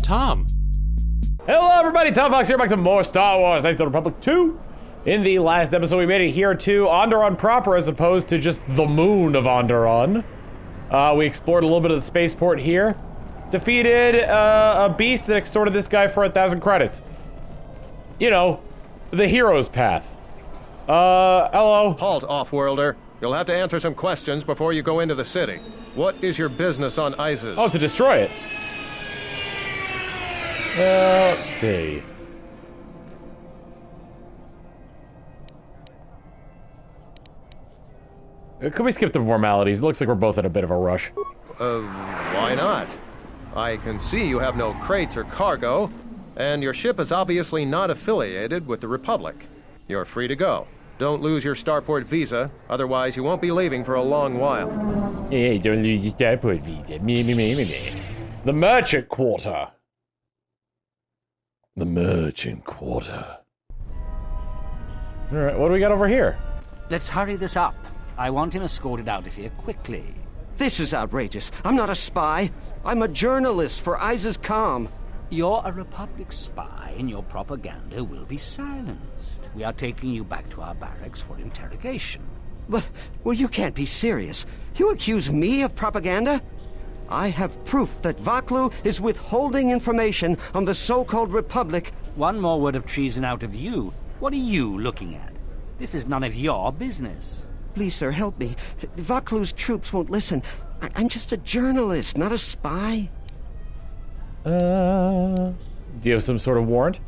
Tom. Hello everybody, Tom Fox here, back to more Star Wars Knights of the Republic 2. In the last episode, we made it here to Onderon proper as opposed to just the moon of Onderon. We explored a little bit of the spaceport here. Defeated a beast that extorted this guy for 1,000 credits. You know, the hero's path. Hello. Halt, off-worlder. You'll have to answer some questions before you go into the city. What is your business on Isis? Oh, to destroy it. Let's see. Could we skip the formalities? It looks like we're both in a bit of a rush. Why not? I can see you have no crates or cargo, and your ship is obviously not affiliated with the Republic. You're free to go. Don't lose your starport visa, otherwise you won't be leaving for a long while. Hey, don't lose your starport visa. Me. The merchant quarter. The merchant quarter. Alright, what do we got over here? Let's hurry this up. I want him escorted out of here quickly. This is outrageous. I'm not a spy. I'm a journalist for Isis Com. You're a Republic spy, and your propaganda will be silenced. We are taking you back to our barracks for interrogation. But, well, you can't be serious. You accuse me of propaganda? I have proof that Vaklu is withholding information on the so-called Republic. One more word of treason out of you. What are you looking at? This is none of your business. Please, sir, help me. Vaklu's troops won't listen. I'm just a journalist, not a spy. Do you have some sort of warrant?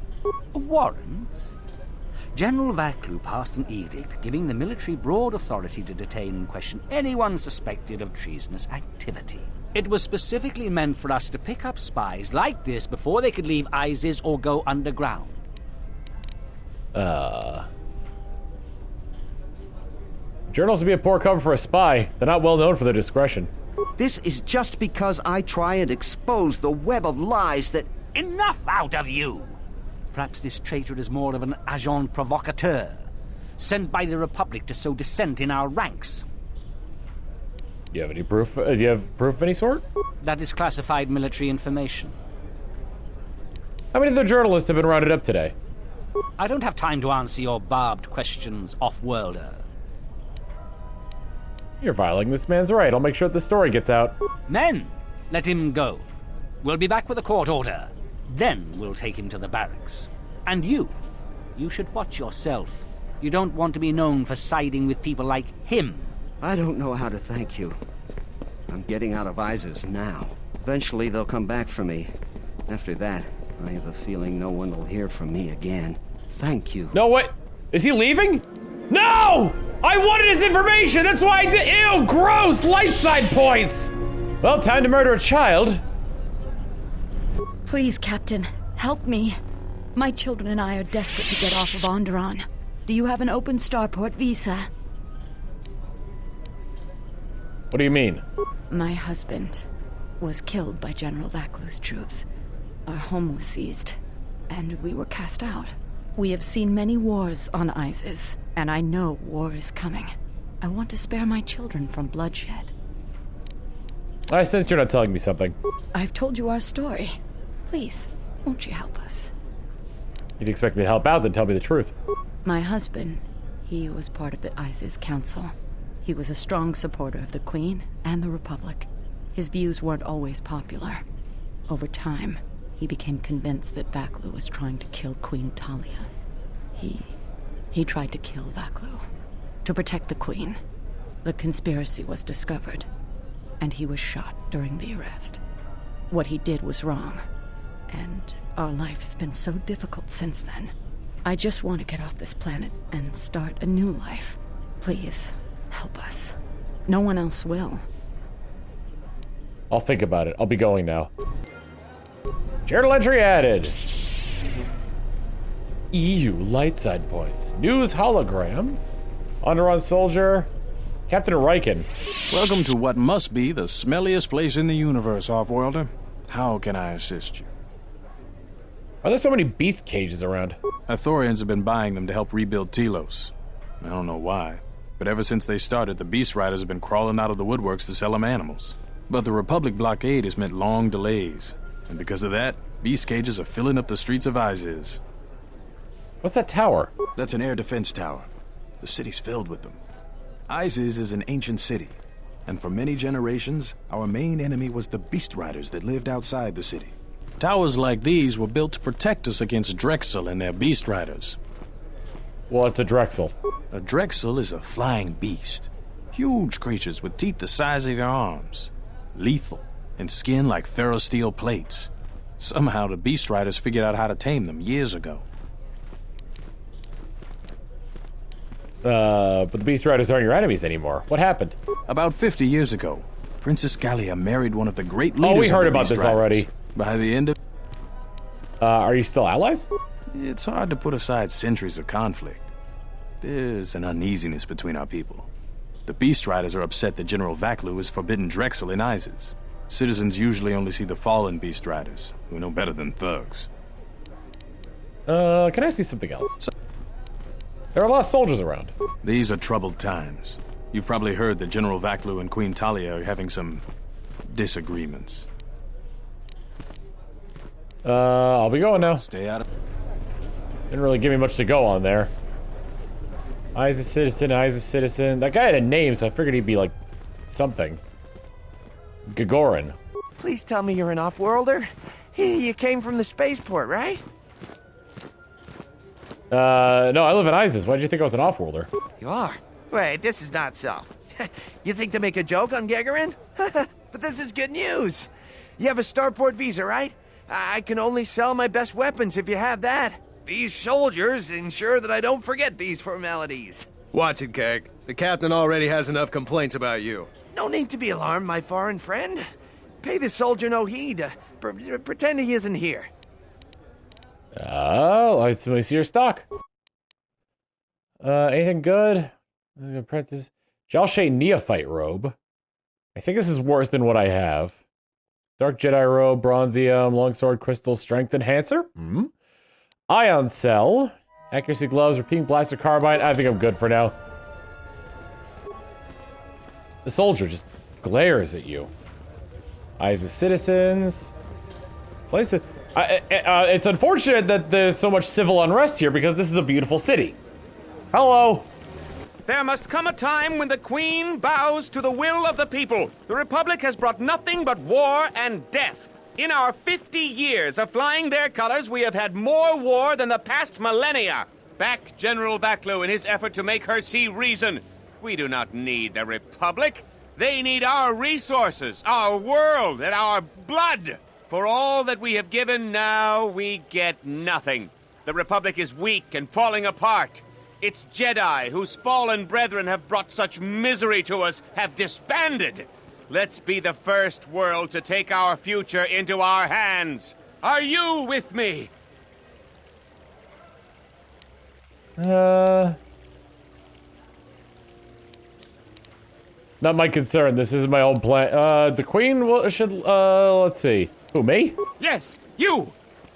A warrant? General Vaklu passed an edict giving the military broad authority to detain and question anyone suspected of treasonous activity. It was specifically meant for us to pick up spies like this before they could leave Isis or go underground. Journals would be a poor cover for a spy. They're not well known for their discretion. This is just because I try and expose the web of lies that... Enough out of you! Perhaps this traitor is more of an agent provocateur, sent by the Republic to sow dissent in our ranks. Do you have any proof? Do you have proof of any sort? That is classified military information. How many of the journalists have been rounded up today? I don't have time to answer your barbed questions, off-worlder. You're violating this man's right. I'll make sure that the story gets out. Men, let him go. We'll be back with a court order. Then we'll take him to the barracks. And you should watch yourself. You don't want to be known for siding with people like him. I don't know how to thank you. I'm getting out of Isis now. Eventually they'll come back for me. After that, I have a feeling no one will hear from me again. Thank you. No, what? Is he leaving? No! I wanted his information! That's why I did- Ew, gross! Light side points! Well, time to murder a child. Please, Captain, help me. My children and I are desperate to get off of Onderon. Do you have an open starport visa? What do you mean? My husband was killed by General Vaklu's troops. Our home was seized, and we were cast out. We have seen many wars on Isis, and I know war is coming. I want to spare my children from bloodshed. I sense you're not telling me something. I've told you our story. Please, won't you help us? If you expect me to help out, then tell me the truth. My husband, he was part of the Isis Council. He was a strong supporter of the Queen and the Republic. His views weren't always popular. Over time, he became convinced that Vaklu was trying to kill Queen Talia. He tried to kill Vaklu. To protect the Queen, the conspiracy was discovered, and he was shot during the arrest. What he did was wrong, and our life has been so difficult since then. I just want to get off this planet and start a new life. Please, help us. No one else will. I'll think about it. I'll be going now. Journal entry added. EU light side points. News hologram. Onderon soldier. Captain Riken. Welcome to what must be the smelliest place in the universe, Off-Worlder. How can I assist you? Are there so many beast cages around? Ithorians have been buying them to help rebuild Telos. I don't know why, but ever since they started, the beast riders have been crawling out of the woodworks to sell them animals. But the Republic blockade has meant long delays, and because of that, beast cages are filling up the streets of Isis. What's that tower? That's an air defense tower. The city's filled with them. Isis is an ancient city, and for many generations, our main enemy was the beast riders that lived outside the city. Towers like these were built to protect us against Drexel and their beast riders. What's a Drexel? A Drexel is a flying beast. Huge creatures with teeth the size of your arms. Lethal, and skin like ferrosteel plates. Somehow the beast riders figured out how to tame them years ago. But the beast riders aren't your enemies anymore. What happened? About 50 years ago, Princess Gallia married one of the great leaders. Oh, we heard of the about beast this riders. already. By the end of... Are you still allies? It's hard to put aside centuries of conflict. There's an uneasiness between our people. The Beast Riders are upset that General Vaklu has forbidden Drexel in Isis. Citizens usually only see the fallen Beast Riders, who know better than thugs. Can I ask you something else? There are a lot of soldiers around. These are troubled times. You've probably heard that General Vaklu and Queen Talia are having some disagreements. I'll be going now. Stay out of... Didn't really give me much to go on there. Isis citizen, Isis citizen. That guy had a name, so I figured he'd be like something. Gagorin. Please tell me you're an off-worlder. You came from the spaceport, right? No, I live in Isis. Why did you think I was an off-worlder? You are? Wait, this is not so. You think to make a joke on Gagarin? But this is good news. You have a starport visa, right? I can only sell my best weapons if you have that. These soldiers ensure that I don't forget these formalities. Watch it, Keg. The captain already has enough complaints about you. No need to be alarmed, my foreign friend. Pay the soldier no heed. Pretend he isn't here. Let me see your stock. Anything good? Apprentice. Jalshay Neophyte robe. I think this is worse than what I have. Dark Jedi robe, bronzium, longsword, crystal, strength enhancer. Ion cell, accuracy gloves, repeating blaster carbine. I think I'm good for now. The soldier just glares at you. Eyes of citizens. Place. It's unfortunate that there's so much civil unrest here because this is a beautiful city. Hello. There must come a time when the Queen bows to the will of the people. The Republic has brought nothing but war and death. In our 50 years of flying their colors, we have had more war than the past millennia. Back General Vaklu in his effort to make her see reason. We do not need the Republic. They need our resources, our world, and our blood. For all that we have given, now we get nothing. The Republic is weak and falling apart. Its Jedi, whose fallen brethren have brought such misery to us, have disbanded. Let's be the first world to take our future into our hands. Are you with me? Not my concern. This isn't my own plan. The Queen should, let's see. Who, me? Yes, you!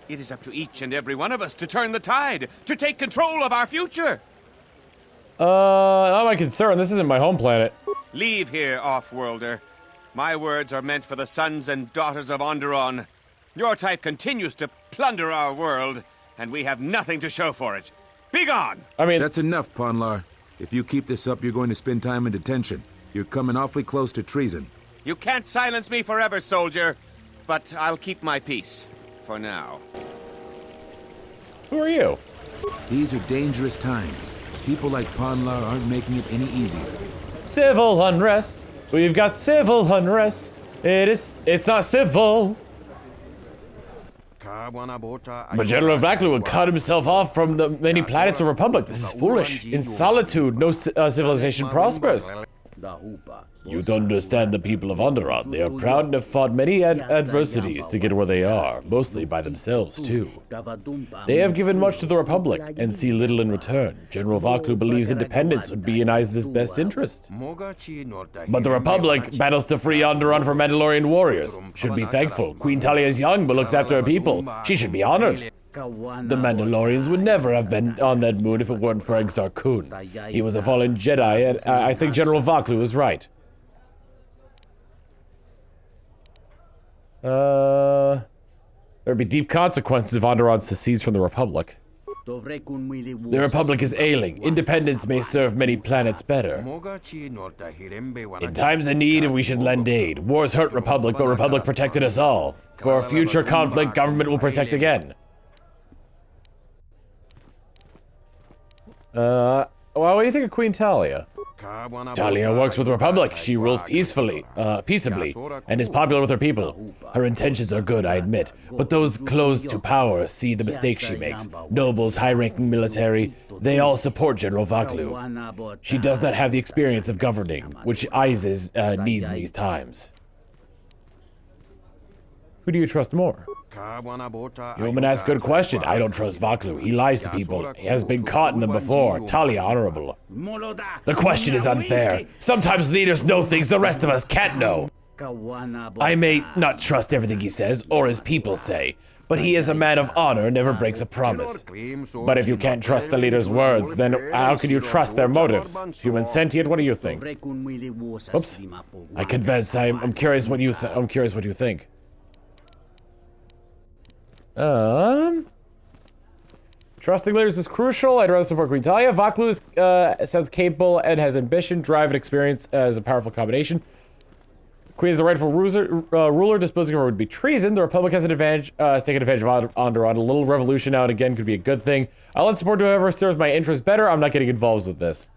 It is up to each and every one of us to turn the tide, to take control of our future. Not my concern. This isn't my home planet. Leave here, off-worlder. My words are meant for the sons and daughters of Onderon. Your type continues to plunder our world, and we have nothing to show for it. Be gone! I mean... That's enough, Ponlar. If you keep this up, you're going to spend time in detention. You're coming awfully close to treason. You can't silence me forever, soldier. But I'll keep my peace. For now. Who are you? These are dangerous times. People like Ponlar aren't making it any easier. Civil unrest. We've got civil unrest. It's not civil. But General Vaklu would cut himself off from the many planets of Republic. This is foolish. In solitude, no civilization prospers. You don't understand the people of Onderon. They are proud and have fought many adversities to get where they are, mostly by themselves, too. They have given much to the Republic, and see little in return. General Vaklu believes independence would be in Isis's best interest. But the Republic battles to free Onderon from Mandalorian warriors. Should be thankful. Queen Talia is young, but looks after her people. She should be honored. The Mandalorians would never have been on that moon if it weren't for Exar Kun. He was a fallen Jedi, and I think General Vaklu is right. There'd be deep consequences if Onderon secedes from the Republic. The Republic is ailing. Independence may serve many planets better. In times of need, we should lend aid. Wars hurt Republic, but Republic protected us all. For future conflict, government will protect again. Well, what do you think of Queen Talia? Talia works with the Republic. She rules peacefully, peaceably, and is popular with her people. Her intentions are good, I admit, but those close to power see the mistakes she makes. Nobles, high-ranking military, they all support General Vaklu. She does not have the experience of governing, which ISIS needs in these times. Who do you trust more? Human asks a good question. I don't trust Vaklu. He lies to people. He has been caught in them before. Talia honorable. The question is unfair. Sometimes leaders know things the rest of us can't know. I may not trust everything he says, or his people say, but he is a man of honor and never breaks a promise. But if you can't trust the leader's words, then how can you trust their motives? Human sentient, what do you think? Oops. I convinced. I'm curious what you think. Trusting leaders is crucial. I'd rather support Queen Talia. Vaklu sounds capable and has ambition, drive, and experience as a powerful combination. Queen is a rightful ruler. Disposing of her would be treason. The Republic has an advantage, taken advantage of Onderon. A little revolution now and again could be a good thing. I'll let support whoever serves my interests better. I'm not getting involved with this.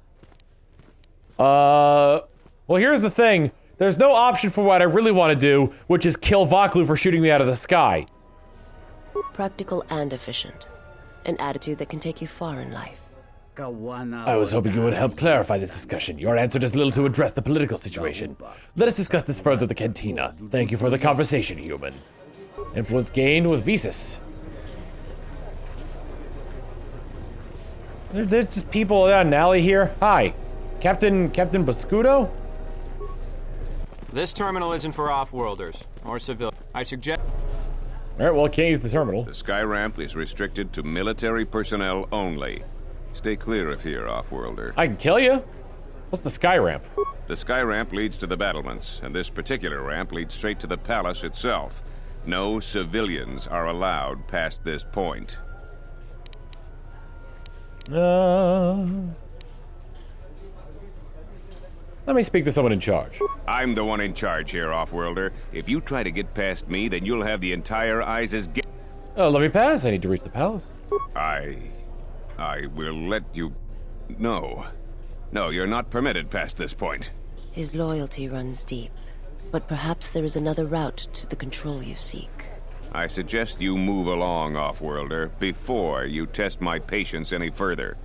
Well, here's the thing. There's no option for what I really want to do, which is kill Vaklu for shooting me out of the sky. Practical and efficient. An attitude that can take you far in life. I was hoping you would help clarify this discussion. Your answer does little to address the political situation. Let us discuss this further at the cantina. Thank you for the conversation, human. Influence gained with Visas. There's just people down an alley here. Hi. Captain Bascudo? This terminal isn't for off-worlders or civilians. I suggest... Alright, well, I can't use the terminal. The sky ramp is restricted to military personnel only. Stay clear of here, off-worlder. I can kill you? What's the sky ramp? The sky ramp leads to the battlements, and this particular ramp leads straight to the palace itself. No civilians are allowed past this point. Let me speak to someone in charge. I'm the one in charge here, off-worlder. If you try to get past me, then you'll have the entire ISIS Oh, let me pass. I need to reach the palace. I will let you... No. No, you're not permitted past this point. His loyalty runs deep, but perhaps there is another route to the control you seek. I suggest you move along, off-worlder, before you test my patience any further.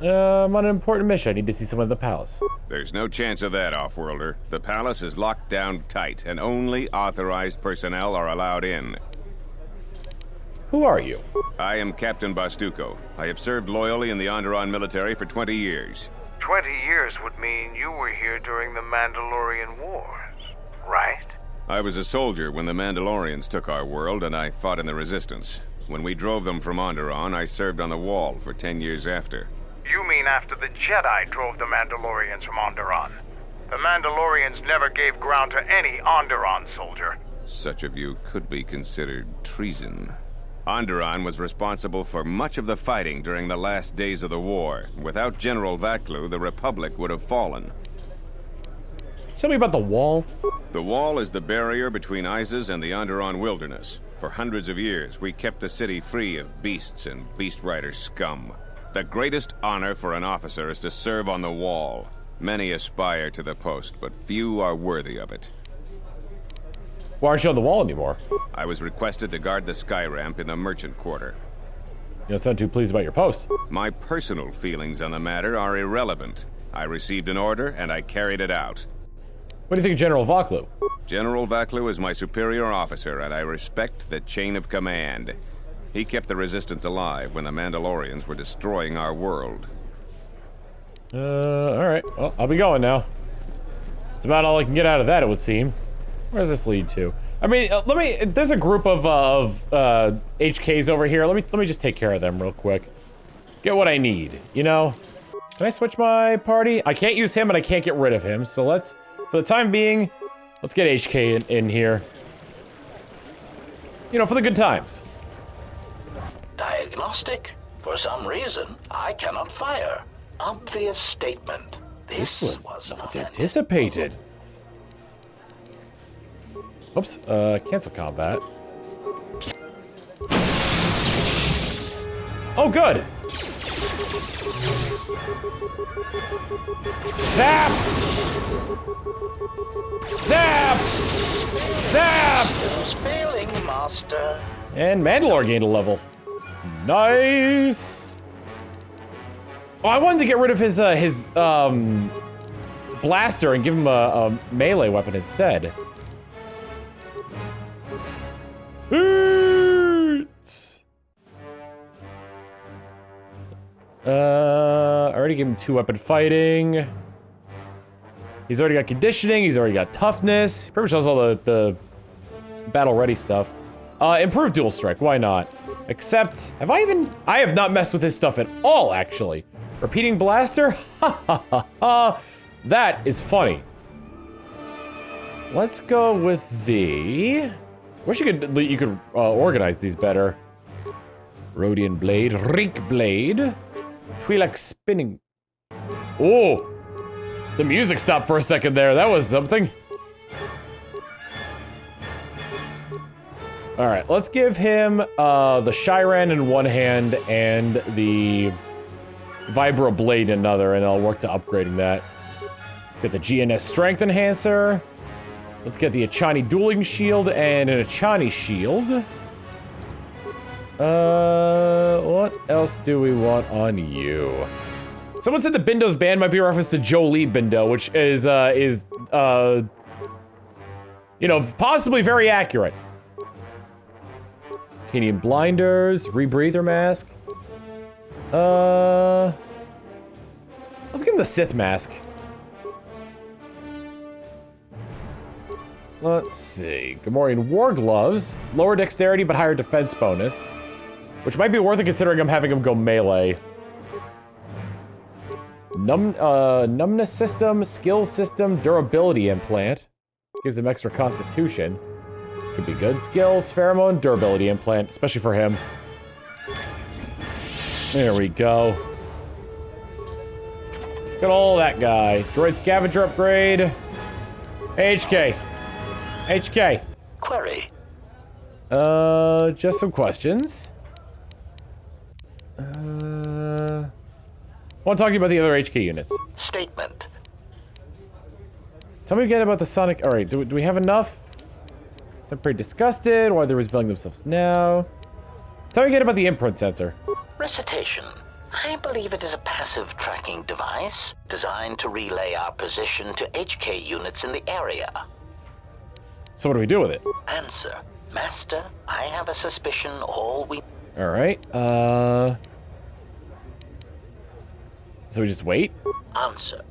I'm on an important mission. I need to see someone at the palace. There's no chance of that, off-worlder. The palace is locked down tight, and only authorized personnel are allowed in. Who are you? I am Captain Bastuco. I have served loyally in the Onderon military for 20 years. 20 years would mean you were here during the Mandalorian Wars, right? I was a soldier when the Mandalorians took our world, and I fought in the Resistance. When we drove them from Onderon, I served on the Wall for 10 years after. You mean after the Jedi drove the Mandalorians from Onderon? The Mandalorians never gave ground to any Onderon soldier. Such of you could be considered treason. Onderon was responsible for much of the fighting during the last days of the war. Without General Vaklu, the Republic would have fallen. Tell me about the Wall. The Wall is the barrier between ISIS and the Onderon wilderness. For hundreds of years, we kept the city free of beasts and beast rider scum. The greatest honor for an officer is to serve on the Wall. Many aspire to the post, but few are worthy of it. Why aren't you on the Wall anymore? I was requested to guard the sky ramp in the merchant quarter. You don't sound too pleased about your post. My personal feelings on the matter are irrelevant. I received an order, and I carried it out. What do you think of General Vaklu? General Vaklu is my superior officer, and I respect the chain of command. He kept the Resistance alive when the Mandalorians were destroying our world. Alright. Well, I'll be going now. It's about all I can get out of that, it would seem. Where does this lead to? I mean, there's a group of HKs over here. Let me just take care of them real quick. Get what I need, you know? Can I switch my party? I can't use him and I can't get rid of him, so let's, for the time being, let's get HK in here. you know, for the good times. Diagnostic. For some reason, I cannot fire. Obvious statement. This was not anticipated. Oops, cancel combat. Oh, good! Zap! Zap! Zap! Failing, master. And Mandalore gained a level. Nice! Oh, I wanted to get rid of his blaster and give him a melee weapon instead. I already gave him 2-weapon fighting. He's already got conditioning, he's already got toughness. He pretty much has all the battle-ready stuff. Improved dual strike, why not? Except, I have not messed with his stuff at all, actually. Repeating blaster? Ha ha ha ha. That is funny. Let's go with the... Wish you could organize these better. Rhodian blade, Reek blade, Twi'lek spinning. Oh, the music stopped for a second there. That was something. All right, let's give him the Shiran in one hand and the Vibro blade in another, and I'll work to upgrading that. Get the GNS strength enhancer. Let's get the Achani dueling shield and an Achani shield. What else do we want on you? Someone said the Bindo's band might be a reference to Jolie Bindo, which is, you know, possibly very accurate. Canadian blinders, rebreather mask. Let's give him the Sith mask. Let's see. Gamorrean war gloves, lower dexterity but higher defense bonus, which might be worth it considering I'm having him go melee. Numbness system, skills system, durability implant. Gives him extra constitution. Could be good. Skills, pheromone, durability implant, especially for him. There we go. Look at all that guy. Droid scavenger upgrade. HK. HK. Query. Just some questions. I want to talk to you about the other HK units. Statement. Tell me again about the Sonic... Alright, do we have enough? I'm pretty disgusted. Why they're revealing themselves now. Tell me again about the imprint sensor. Recitation. I believe it is a passive tracking device designed to relay our position to HK units in the area. So what do we do with it? Answer. Master, I have a suspicion all we... Alright, so we just wait? Answer.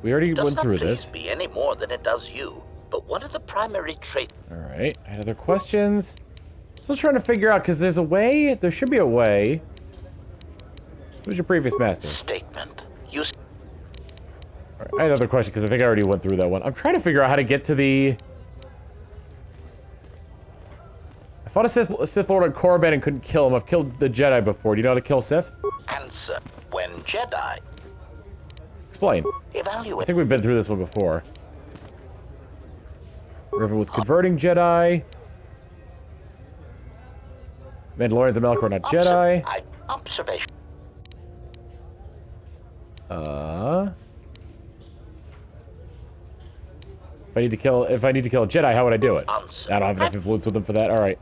We already went through this. Does not be any more than it does you. But what are the primary traits? Alright, I had other questions. Still trying to figure out, because there's a way. There should be a way. Who's your previous master? Statement. You... Right, I had another question, because I think I already went through that one. I'm trying to figure out how to get to the... I fought a Sith Lord on Korriban and couldn't kill him. I've killed the Jedi before. Do you know how to kill Sith? Answer. When Jedi... Explain. Evaluate. I think we've been through this one before. Riven was converting Jedi. Mandalorians and Malachor are not Jedi. Observation. If I need to kill a Jedi, how would I do it? Answer. I don't have enough influence with them for that. All right.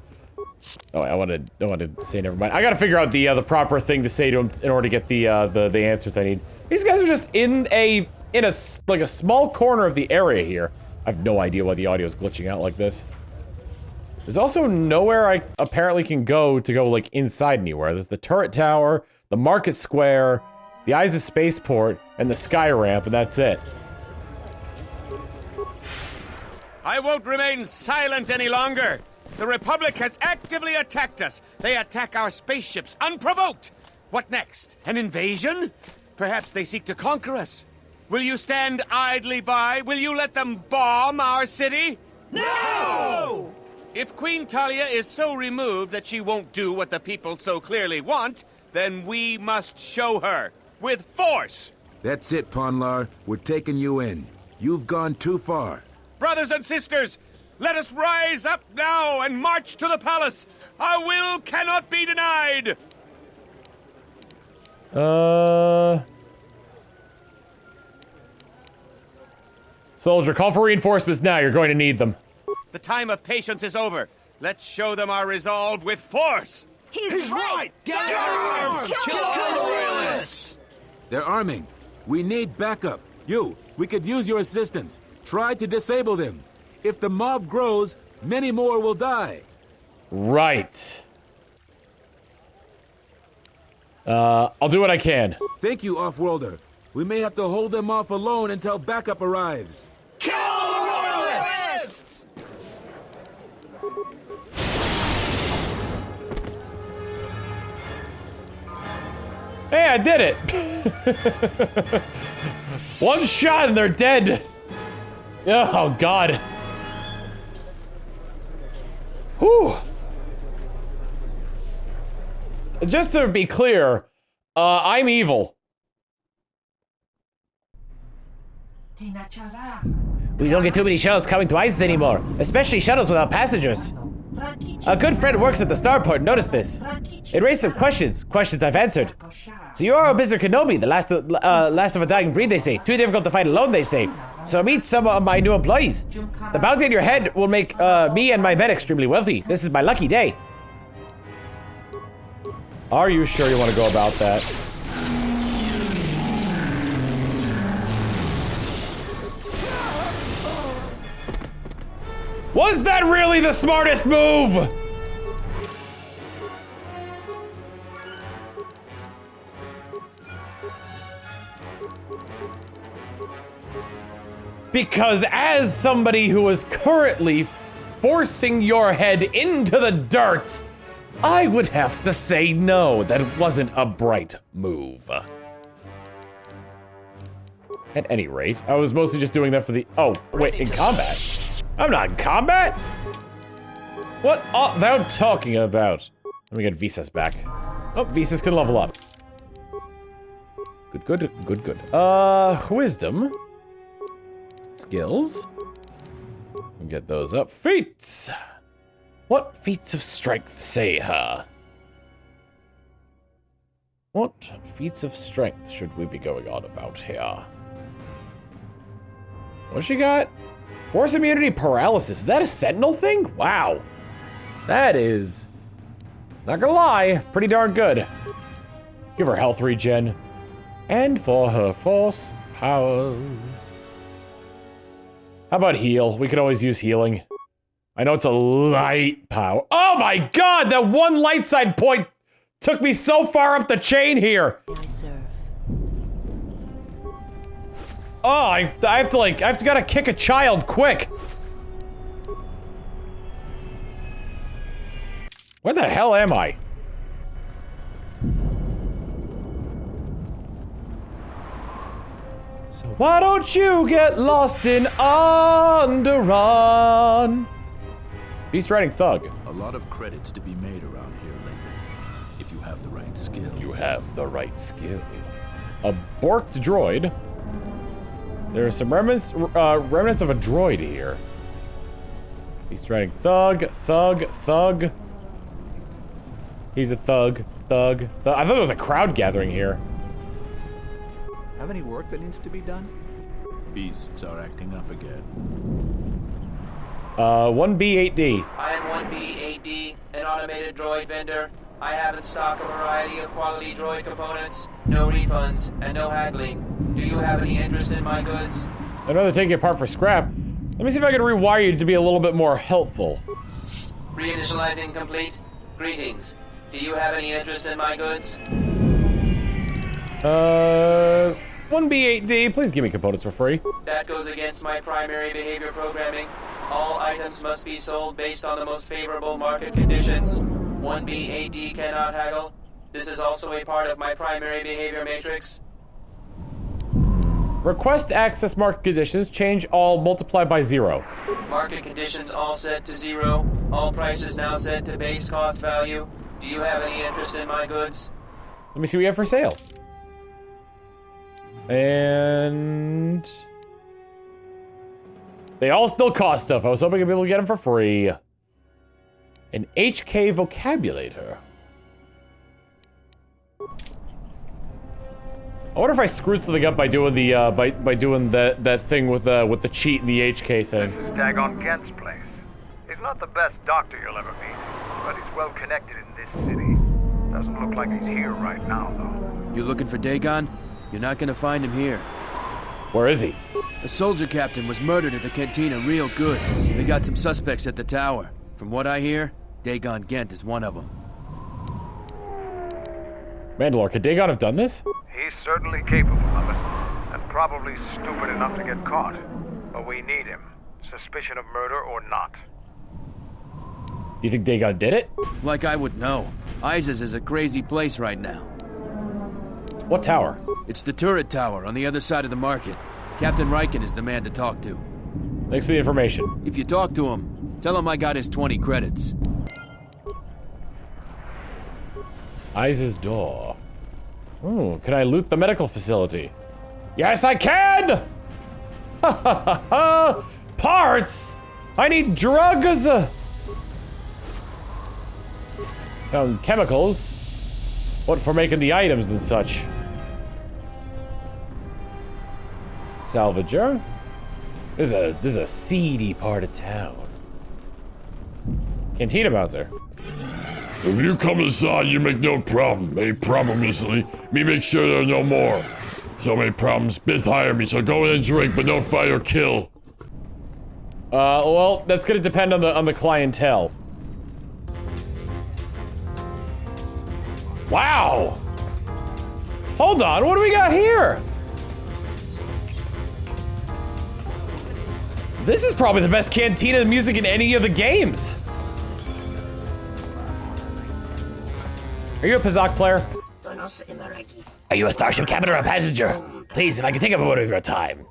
Oh, I wanted to say never mind. I gotta figure out the proper thing to say to him in order to get the answers I need. These guys are just in a small corner of the area here. I have no idea why the audio is glitching out like this. There's also nowhere I apparently can go like inside anywhere. There's the turret tower, the market square, the Isis spaceport, and the sky ramp, and that's it. I won't remain silent any longer. The Republic has actively attacked us. They attack our spaceships unprovoked. What next? An invasion? Perhaps they seek to conquer us. Will you stand idly by? Will you let them bomb our city? No! If Queen Talia is so removed that she won't do what the people so clearly want, then we must show her. With force! That's it, Ponlar. We're taking you in. You've gone too far. Brothers and sisters, let us rise up now and march to the palace. Our will cannot be denied. Soldier, call for reinforcements now. You're going to need them. The time of patience is over. Let's show them our resolve with force. He's right! Get arms! Kill the Royalists! They're arming. We need backup. We could use your assistance. Try to disable them. If the mob grows, many more will die. Right. I'll do what I can. Thank you, Offworlder. We may have to hold them off alone until backup arrives. Kill the Royalists! Hey, I did it! One shot and they're dead! Oh, God. Whew. Just to be clear, I'm evil. We don't get too many shuttles coming to ISIS anymore, especially shuttles without passengers. A good friend works at the starport and noticed this. It raised some questions I've answered. So you are a Bizarre Kenobi, the last of a dying breed, they say. Too difficult to fight alone, they say. So meet some of my new employees. The bounty on your head will make me and my men extremely wealthy. This is my lucky day. Are you sure you want to go about that? Was that really the smartest move? Because as somebody who is currently forcing your head into the dirt, I would have to say no, that wasn't a bright move. At any rate, I was mostly just doing that for the— oh, wait, in combat? I'm not in combat? What art thou talking about? Let me get Visas back. Oh, Visas can level up. Good. Wisdom. Skills. We'll get those up. Feats! What feats of strength, say her? What feats of strength should we be going on about here? What she got? Force immunity paralysis. Is that a sentinel thing? Wow. That is, not gonna lie, pretty darn good. Give her health regen. And for her force powers. How about heal? We could always use healing. I know it's a light power. Oh my God, that one light side point took me so far up the chain here. Oh, gotta kick a child quick. Where the hell am I? So why don't you get lost in Onderon? Beast riding thug. A lot of credits to be made around here lately. If you have the right skills. You have the right skill. A borked droid. There are some remnants of a droid here. Beast riding thug. He's a thug. I thought there was a crowd gathering here. Have any work that needs to be done? Beasts are acting up again. 1B8D. I am 1B8D, an automated droid vendor. I have in stock a variety of quality droid components, no refunds, and no haggling. Do you have any interest in my goods? I'd rather take it apart for scrap. Let me see if I can rewire you to be a little bit more helpful. Reinitializing complete. Greetings. Do you have any interest in my goods? 1B8D, please give me components for free. That goes against my primary behavior programming. All items must be sold based on the most favorable market conditions. 1B8D cannot haggle. This is also a part of my primary behavior matrix. Request access market conditions. Change all, multiply by 0. Market conditions all set to 0. All prices now set to base cost value. Do you have any interest in my goods? Let me see what we have for sale. And... they all still cost stuff. I was hoping I'd be able to get them for free. An HK vocabulator. I wonder if I screwed something up by doing the by doing that thing with the cheat and the HK thing. This is Dagon Gent's place. He's not the best doctor you'll ever meet, but he's well connected in this city. Doesn't look like he's here right now, though. You looking for Dagon? You're not gonna find him here. Where is he? A soldier captain was murdered at the cantina real good. They got some suspects at the tower. From what I hear, Dagon Gent is one of them. Mandalore, could Dagon have done this? He's certainly capable of it, and probably stupid enough to get caught. But we need him, suspicion of murder or not. You think Dagon did it? Like I would know. Isis is a crazy place right now. What tower? It's the turret tower on the other side of the market. Captain Riken is the man to talk to. Thanks for the information. If you talk to him, tell him I got his 20 credits. Isis door. Oh, can I loot the medical facility? Yes, I can! Ha ha ha ha! Parts! I need drugs! Found chemicals. What for making the items and such? Salvager? This is a seedy part of town. Cantina bouncer. If you come inside, you make no problem. A problem easily. Me make sure there are no more. So many problems. Biz hire me, so go in and drink, but don't fight or kill. Well, that's gonna depend on the clientele. Wow! Hold on, what do we got here? This is probably the best cantina music in any of the games. Are you a Pazak player? Are you a starship captain or a passenger? Please, if I could take up a moment of your time.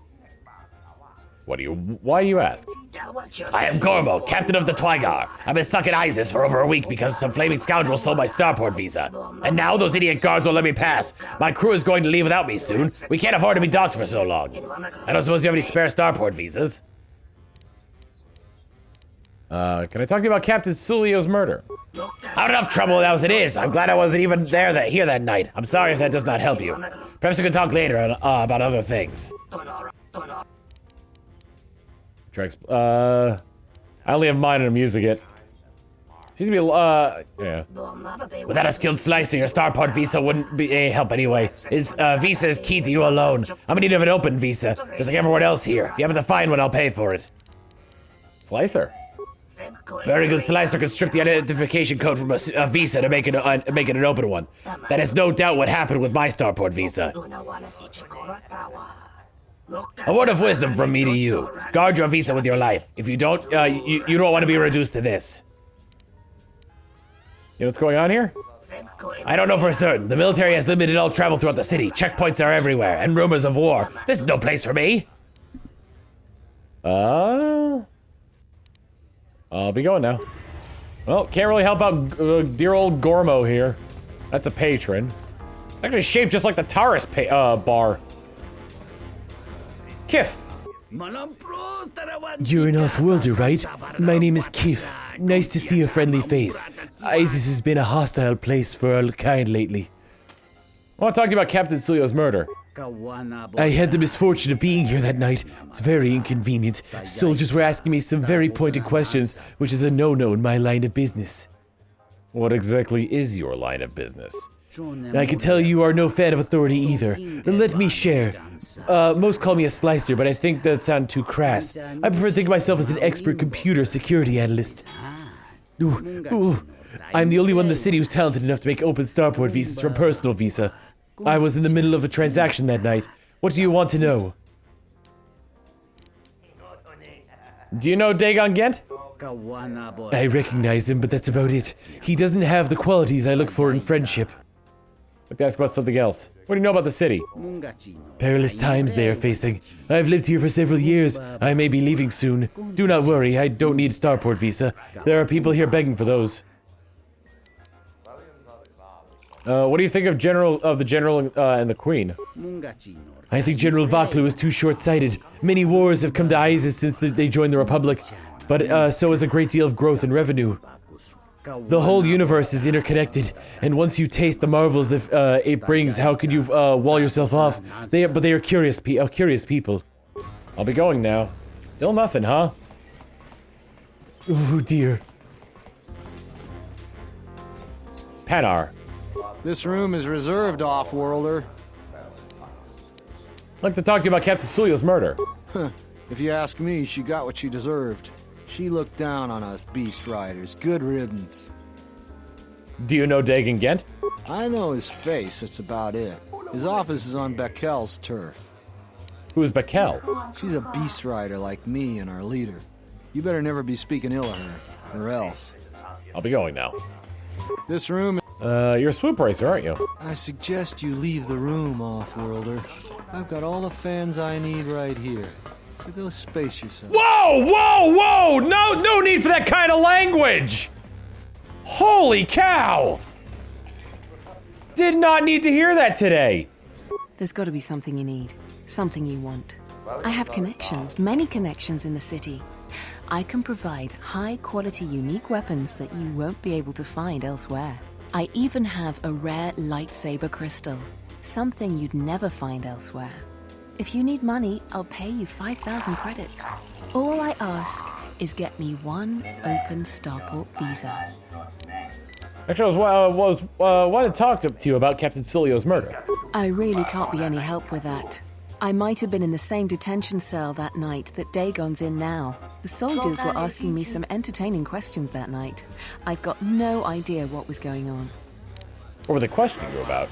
Why do you ask? I am Gormo, captain of the Twygar. I've been stuck in Isis for over a week because some flaming scoundrels stole my starport visa. And now those idiot guards won't let me pass. My crew is going to leave without me soon. We can't afford to be docked for so long. I don't suppose you have any spare starport visas? Can I talk to you about Captain Sulio's murder? I'm in enough trouble as it is. I'm glad I wasn't even here that night. I'm sorry if that does not help you. Perhaps we can talk later about other things. I only have mine and I'm using it. Seems to be, yeah. Without a skilled slicer, your starport visa wouldn't be a help anyway. His visa is key to you alone. I'm in need of an open visa, just like everyone else here. If you happen to find one, I'll pay for it. Slicer? Very good slicer can strip the identification code from a visa to make it an open one. That is no doubt what happened with my starport visa. A word of wisdom from me to you. Guard your visa with your life. If you don't, you don't want to be reduced to this. You know what's going on here? I don't know for certain. The military has limited all travel throughout the city. Checkpoints are everywhere, and rumors of war. This is no place for me. I'll be going now. Well, can't really help out dear old Gormo here. That's a patron. It's actually shaped just like the Taurus bar. Kif. You're an off-worlder, right? My name is Kif. Nice to see a friendly face. Isis has been a hostile place for our kind lately. I want to talk to you about Captain Sulio's murder. I had the misfortune of being here that night. It's very inconvenient. Soldiers were asking me some very pointed questions, which is a no-no in my line of business. What exactly is your line of business? I can tell you are no fan of authority either. Let me share. Most call me a slicer, but I think that sounds too crass. I prefer to think of myself as an expert computer security analyst. I'm the only one in the city who's talented enough to make open starport visas from personal visa. I was in the middle of a transaction that night. What do you want to know? Do you know Dagon Gent? I recognize him, but that's about it. He doesn't have the qualities I look for in friendship. Let's ask about something else. What do you know about the city? Perilous times they are facing. I've lived here for several years. I may be leaving soon. Do not worry, I don't need a starport visa. There are people here begging for those. What do you think of the general and the queen? I think General Vaklu is too short-sighted. Many wars have come to Isis since they joined the Republic, but so is a great deal of growth and revenue. The whole universe is interconnected, and once you taste the marvels that it brings, how could you wall yourself off? They are curious people. I'll be going now. Still nothing, huh? Oh dear. Panar. This room is reserved, off-worlder. I'd like to talk to you about Captain Sulio's murder. If you ask me, she got what she deserved. She looked down on us Beast Riders. Good riddance. Do you know Dagon Gent? I know his face, that's about it. His office is on Bekel's turf. Who's Bekel? She's a Beast Rider like me and our leader. You better never be speaking ill of her, or else. I'll be going now. This room... you're a swoop racer, aren't you? I suggest you leave the room, off-worlder. I've got all the fans I need right here. So go space yourself. Whoa, whoa, whoa! No need for that kind of language! Holy cow! Did not need to hear that today. There's got to be something you need. Something you want. I have connections, many connections in the city. I can provide high-quality, unique weapons that you won't be able to find elsewhere. I even have a rare lightsaber crystal. Something you'd never find elsewhere. If you need money, I'll pay you 5,000 credits. All I ask is get me one open starport visa. Actually, I wanted to talk to you about Captain Sulio's murder. I really can't be any help with that. I might have been in the same detention cell that night that Dagon's in now. The soldiers were asking me some entertaining questions that night. I've got no idea what was going on. What were they questioning you about?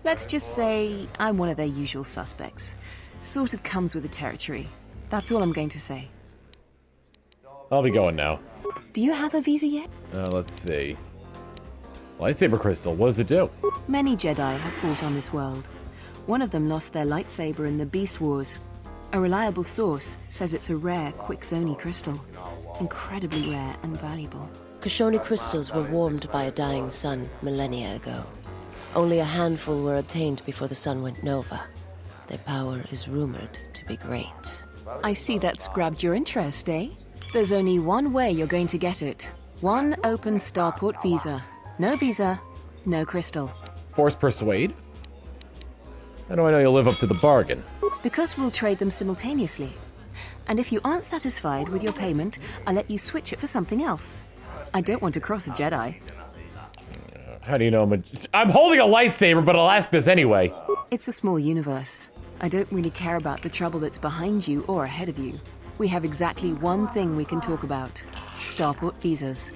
Let's just say I'm one of their usual suspects. Sort of comes with the territory. That's all I'm going to say. I'll be going now. Do you have a visa yet? Let's see. Lightsaber crystal, what does it do? Many Jedi have fought on this world. One of them lost their lightsaber in the Beast Wars. A reliable source says it's a rare Quixoni crystal. Incredibly rare and valuable. Quixoni crystals were warmed by a dying sun millennia ago. Only a handful were obtained before the sun went nova. Their power is rumored to be great. I see that's grabbed your interest, eh? There's only one way you're going to get it. One open starport visa. No visa, no crystal. Force persuade? How do I know you'll live up to the bargain? Because we'll trade them simultaneously. And if you aren't satisfied with your payment, I'll let you switch it for something else. I don't want to cross a Jedi. How do you know I'm holding a lightsaber, but I'll ask this anyway. It's a small universe. I don't really care about the trouble that's behind you or ahead of you. We have exactly one thing we can talk about. Starport visas.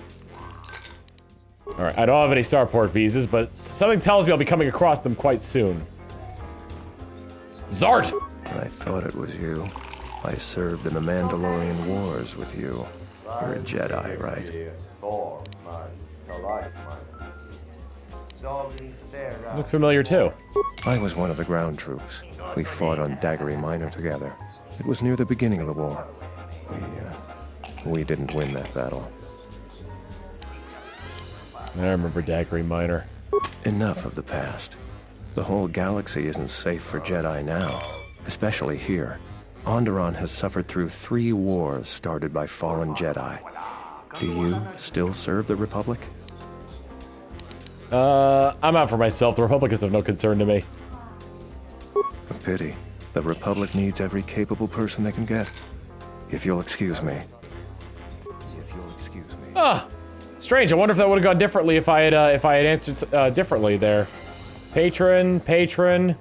Alright, I don't have any starport visas, but something tells me I'll be coming across them quite soon. Zart! I thought it was you. I served in the Mandalorian Wars with you. You're a Jedi, right? Look familiar too. I was one of the ground troops. We fought on Daggery Minor together. It was near the beginning of the war. We didn't win that battle. I remember Daggery Minor. Enough of the past. The whole galaxy isn't safe for Jedi now, especially here. Onderon has suffered through 3 wars started by fallen Jedi. Do you still serve the Republic? I'm out for myself. The Republic is of no concern to me. A pity. The Republic needs every capable person they can get. If you'll excuse me. Ah! Strange, I wonder if that would have gone differently if I had answered differently there. Patron.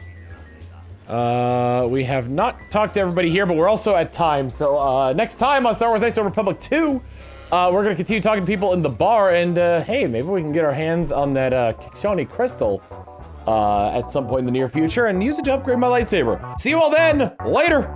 We have not talked to everybody here, but we're also at time. So next time on Star Wars Knights of the Republic 2, we're gonna continue talking to people in the bar, and hey, maybe we can get our hands on that Quixoni crystal at some point in the near future and use it to upgrade my lightsaber. See you all then. Later.